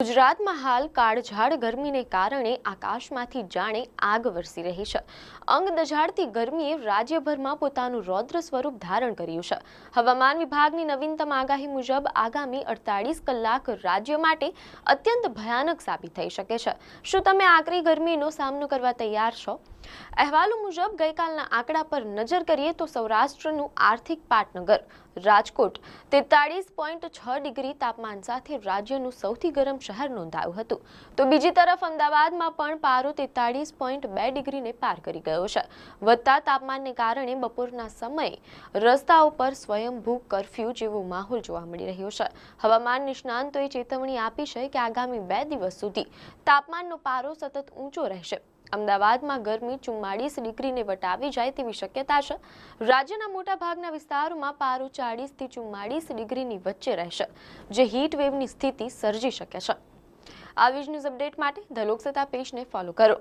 ગુજરાતમાં હાલ કાળઝાળ ગરમીને કારણે આકાશમાંથી જાણે આગ વરસી રહી છે। અંગ દઝાડતી ગરમીએ રાજ્યભરમાં પોતાનું રૌદ્ર સ્વરૂપ ધારણ કર્યું છે। હવામાન વિભાગની નવીનતમ આગાહી મુજબ આગામી 48 કલાક રાજ્ય માટે અત્યંત ભયાનક સાબિત થઈ શકે છે। શું તમે આકરી ગરમીનો સામનો કરવા તૈયાર છો? અહેવાલો મુજબ ગઈકાલના આંકડા પર નજર કરીએ તો સૌરાષ્ટ્રનું આર્થિક પાટનગર રાજકોટ 43.6 ડિગ્રી તાપમાન સાથે રાજ્યનું સૌથી ગરમ શહેર નોંધાયું હતું, તો બીજી તરફ અમદાવાદમાં પણ પારો 43.2 ડિગ્રીને પાર કરી ગયો છે। વધતા તાપમાનને કારણે બપોરના સમયે રસ્તાઓ પર સ્વયંભૂ કર્ફ્યુ જેવો માહોલ જોવા મળી રહ્યો છે। હવામાન નિષ્ણાંતોએ ચેતવણી આપી છે કે આગામી 2 દિવસ સુધી તાપમાનનો પારો સતત ઊંચો રહેશે। અમદાવાદમાં ગરમી 44 ડિગ્રીને વટાવી જાય તેવી શક્યતા છે। રાજ્યના મોટા ભાગના વિસ્તારોમાં પારો 40 થી 44 ડિગ્રીની વચ્ચે રહેશે, જે હીટ વેવની સ્થિતિ સર્જી શકે છે। આવી જ ન્યૂઝ અપડેટ માટે ધ લોકસત્તા પેજને ફોલો કરો।